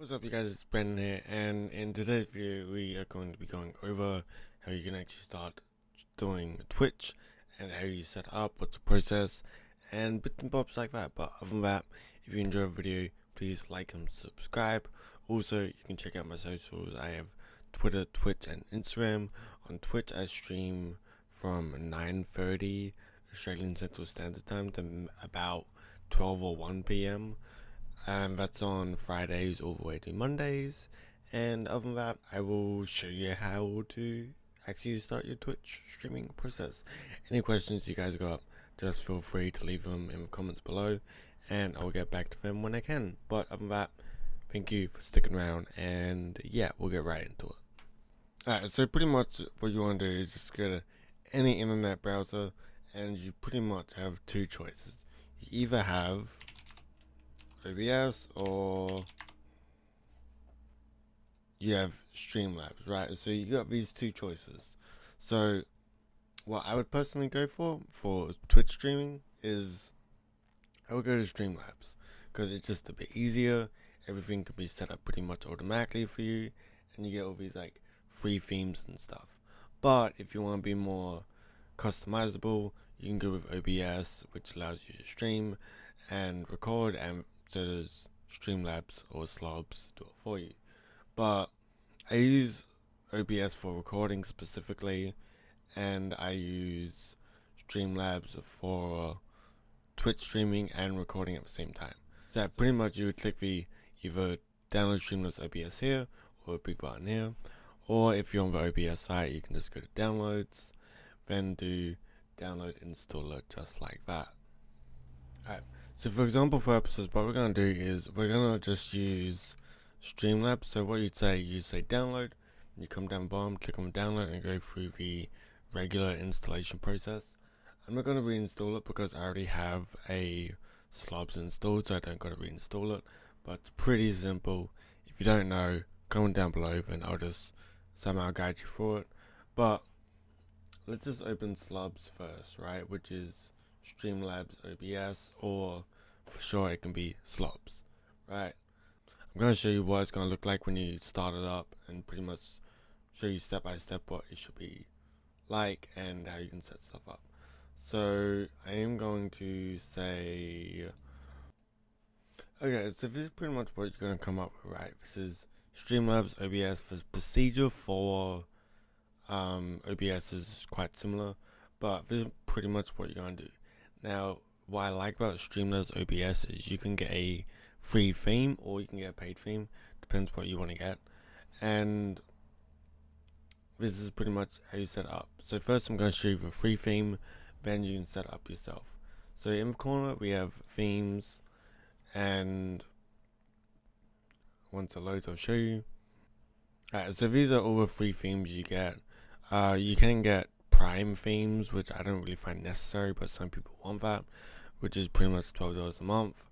What's up, you guys? It's Brendan here, and in today's video, we are going to be going over how you can actually start doing Twitch and how you set up, what's the process, and bits and bobs like that. But other than that, if you enjoy the video, please like and subscribe. Also, you can check out my socials. I have Twitter, Twitch, and Instagram. On Twitch, I stream from 9:30 Australian Central Standard Time to about 12 or 1 p.m. And that's on Fridays all the way to Mondays. And other than that, I will show you how to actually start your Twitch streaming process. Any questions you guys got, just feel free to leave them in the comments below, and I'll get back to them when I can. But other than that, thank you for sticking around, and yeah, we'll get right into it. Alright, so pretty much what you want to do is just go to any internet browser, and you pretty much have two choices. You either have OBS or you have Streamlabs, right? So you got these two choices. So what I would personally go for Twitch streaming is I would go to Streamlabs because it's just a bit easier. Everything can be set up pretty much automatically for you, and you get all these like free themes and stuff. But if you want to be more customizable, you can go with OBS, which allows you to stream and record, and so does Streamlabs or Slobs do it for you. But I use OBS for recording specifically, and I use Streamlabs for Twitch streaming and recording at the same time. So pretty much you would click the either download Streamlabs OBS here or a big button here, or if you're on the OBS site, you can just go to downloads, then do download installer just like that. Alright, so for example purposes, what we're going to do is we're going to just use Streamlabs. So what you say download, you come down bottom, click on download and go through the regular installation process. I'm not going to reinstall it because I already have a Slobs installed, so I don't got to reinstall it, but it's pretty simple. If you don't know, comment down below and I'll just somehow guide you through it. But let's just open Slobs first, right, which is Streamlabs OBS, or for sure it can be Slobs, right? I'm going to show you what it's going to look like when you start it up and pretty much show you step by step what it should be like and how you can set stuff up. So I am going to say, okay, so this is pretty much what you're going to come up with, right? This is Streamlabs OBS. The procedure for OBS is quite similar, but this is pretty much what you're going to do. Now, what I like about Streamlabs OBS is you can get a free theme or you can get a paid theme, depends what you want to get. And this is pretty much how you set it up. So first I'm going to show you the free theme, then you can set it up yourself. So in the corner we have themes, and once it loads I'll show you. Alright, so these are all the free themes you get. You can get Prime themes, which I don't really find necessary, but some people want that, which is pretty much $12 a month.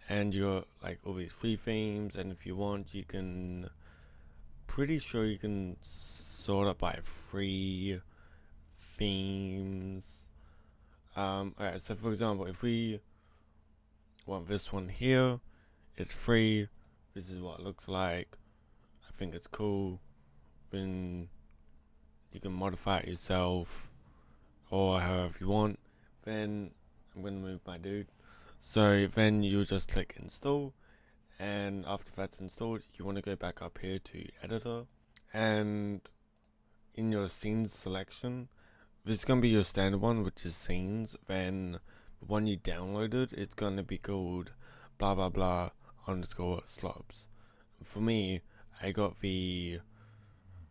And you got like all these free themes, and if you want, you can, pretty sure you can sort up by free themes. Alright, so for example, if we want this one here, it's free. This is what it looks like. I think it's cool. Then you can modify it yourself or however you want. Then I'm gonna move my dude. So then you just click install, and after that's installed, you want to go back up here to editor, and in your scenes selection, this is gonna be your standard one, which is scenes. Then the one you downloaded, it's gonna be called blah blah blah underscore slobs. For me, I got the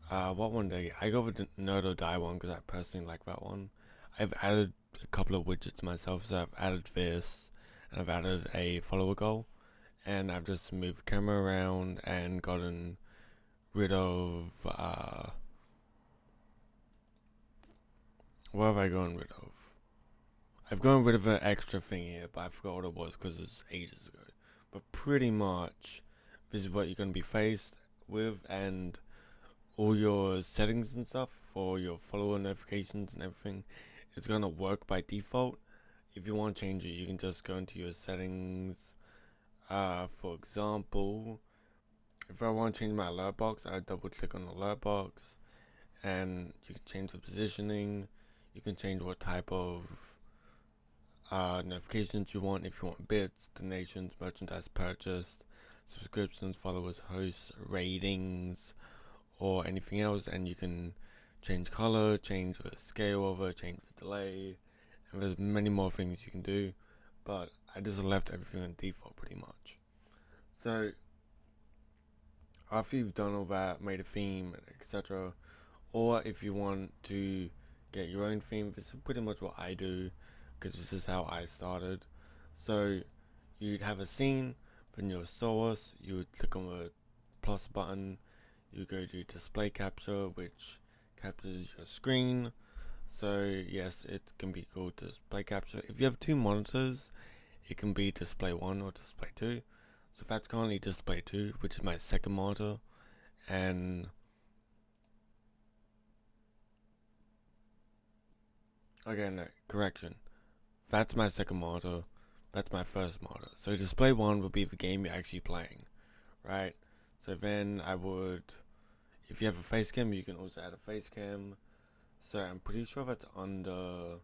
what one day I got the Nerd or Die one because I personally like that one. I've added a couple of widgets myself, so I've added this, and I've added a follower goal, and I've just moved the camera around and gotten rid of what have I gotten rid of? I've gotten rid of an extra thing here, but I forgot what it was because it was ages ago. But pretty much, this is what you're going to be faced with, and all your settings and stuff for your follower notifications and everything, it's going to work by default. If you want to change it, you can just go into your settings. For example, if I want to change my alert box, I double click on the alert box, and you can change the positioning. You can change what type of notifications you want. If you want bits, donations, merchandise purchased, subscriptions, followers, hosts, ratings, or anything else. And you can change color, change the scale of it, change the delay, and there's many more things you can do. But I just left everything on default pretty much. So after you've done all that, made a theme, etc., or if you want to get your own theme, this is pretty much what I do, because this is how I started. So you'd have a scene, then your source, you would click on the plus button, you go to display capture, which captures your screen. So yes, it can be called display capture. If you have two monitors, it can be display 1 or display 2. So that's currently display 2, which is my second monitor. And okay, no, correction. That's my second monitor. That's my first monitor. So display 1 would be the game you're actually playing, right? So then I would, if you have a face cam, you can also add a face cam. So I'm pretty sure that's under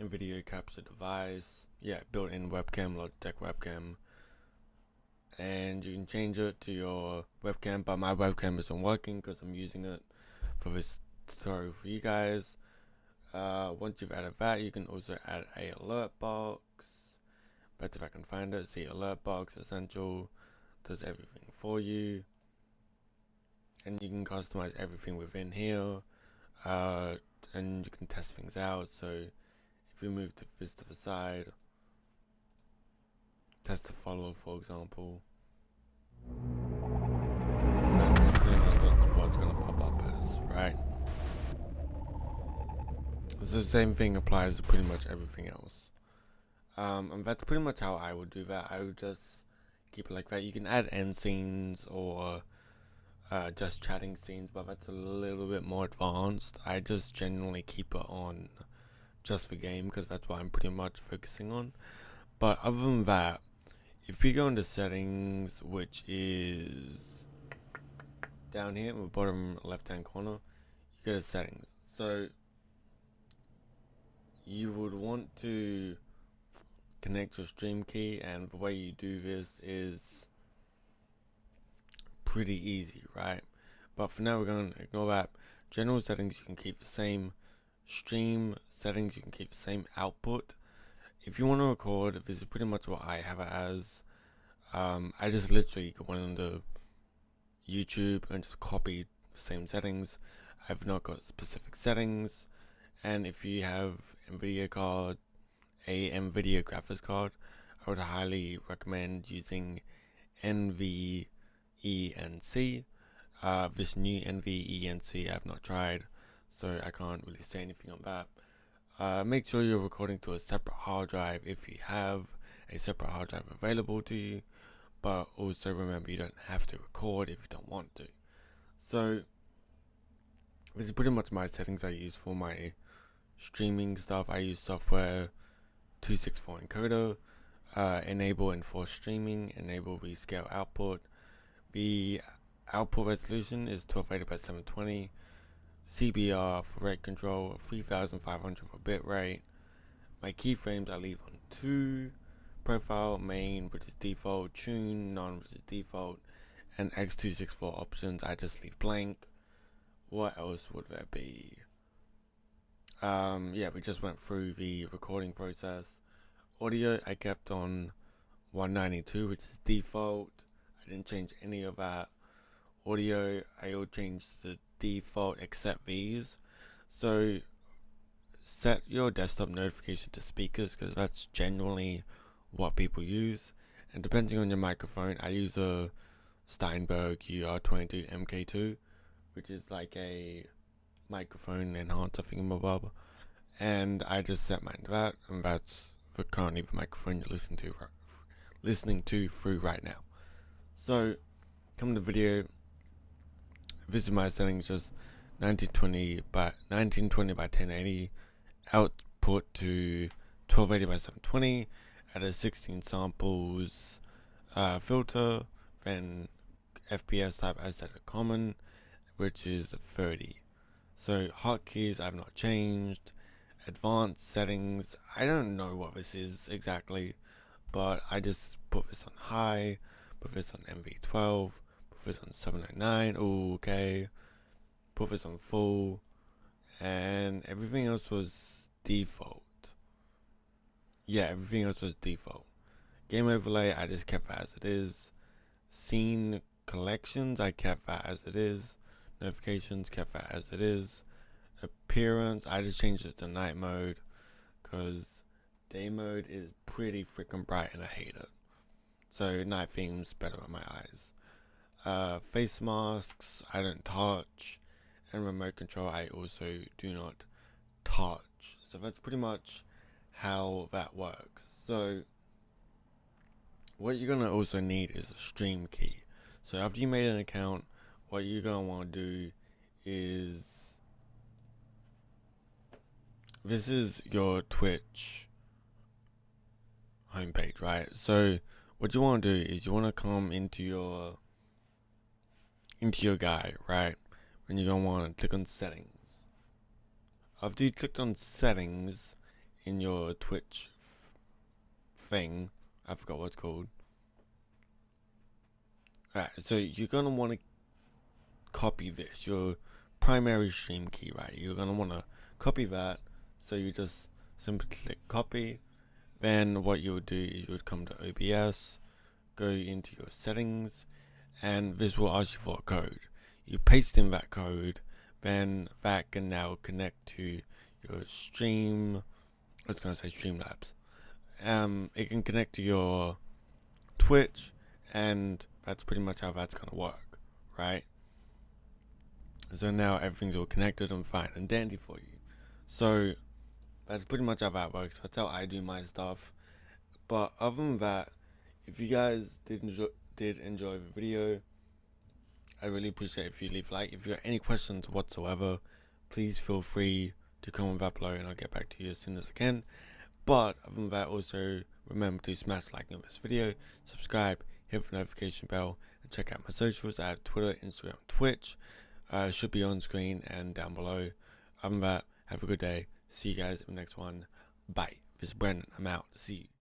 a video capture device. Yeah, built-in webcam, Logitech webcam. And you can change it to your webcam, but my webcam isn't working because I'm using it for this tutorial for you guys. Once you've added that, you can also add a alert box. But if I can find it, see alert box essential, does everything for you, and you can customize everything within here, and you can test things out. So if we move this to the side, test the follower, for example, that's pretty much what's gonna pop up as, right? So the same thing applies to pretty much everything else. And that's pretty much how I would do that. I would just keep it like that. You can add end scenes or just chatting scenes, but that's a little bit more advanced. I just generally keep it on just the game because that's what I'm pretty much focusing on. But other than that, if we go into settings, which is down here in the bottom left hand corner, you go to settings. So you would want to connect your stream key, and the way you do this is pretty easy, right? But for now, we're going to ignore that. General settings you can keep the same. Stream settings you can keep the same. Output, if you want to record, this is pretty much what I have it as. I just literally went into YouTube and just copied the same settings. I've not got specific settings. And if you have NVIDIA card, a NVIDIA graphics card, I would highly recommend using NVENC. This new NVENC I've not tried, so I can't really say anything on that. Make sure you're recording to a separate hard drive if you have a separate hard drive available to you, but also remember you don't have to record if you don't want to. So this is pretty much my settings I use for my streaming stuff. I use software 264 encoder, enable enforce streaming, enable rescale output. The output resolution is 1280 by 720. CBR for rate control, 3500 for bit rate. My keyframes I leave on 2. Profile, main, which is default. Tune, none, which is default. And X264 options I just leave blank. What else would there be? Yeah, we just went through the recording process. Audio I kept on 192, which is default. I didn't change any of that. Audio I will change the default except these. So set your desktop notification to speakers because that's generally what people use. And depending on your microphone, I use a Steinberg UR22 MK2, which is like a microphone enhancer thingamabob, and I just set mine to that, and that's for currently the microphone you're listening to through right now. So come to video. This is my settings, just 1920 by 1080, output to 1280 by 720, add a 16 samples filter, Then FPS type I set a common, which is 30. So hotkeys I've not changed. Advanced settings, I don't know what this is exactly, but I just put this on high, put this on MV12, put this on 709, okay, put this on full, and everything else was default. Yeah, everything else was default. Game overlay, I just kept that as it is. Scene collections, I kept that as it is. Notifications, kept that as it is. Appearance, I just changed it to night mode because day mode is pretty freaking bright and I hate it. So night theme's better on my eyes. Face masks, I don't touch, and remote control, I also do not touch. So that's pretty much how that works. So what you're gonna also need is a stream key. So after you made an account, what you're gonna want to do is, this is your Twitch homepage, right? So what you want to do is you want to come into your guide, right? And you're gonna want to click on settings. After you clicked on settings in your Twitch thing, I forgot what it's called. Right, so you're gonna want to copy this, your primary stream key, right? You're gonna want to copy that. So you just simply click copy. Then what you would do is you would come to OBS, go into your settings, and this will ask you for a code. You paste in that code, then that can now connect to your stream. I was gonna say Streamlabs. It can connect to your Twitch, and that's pretty much how that's gonna work, right? So now everything's all connected and fine and dandy for you. So that's pretty much how that works. That's how I do my stuff. But other than that, if you guys did enjoy the video, I really appreciate if you leave a like. If you have any questions whatsoever, please feel free to comment that below and I'll get back to you as soon as I can. But other than that, also remember to smash the like on this video, subscribe, hit the notification bell, and check out my socials. I have Twitter, Instagram, Twitch. Should be on screen and down below. Other than that, have a good day. See you guys in the next one. Bye. This is Brendan. I'm out. See you.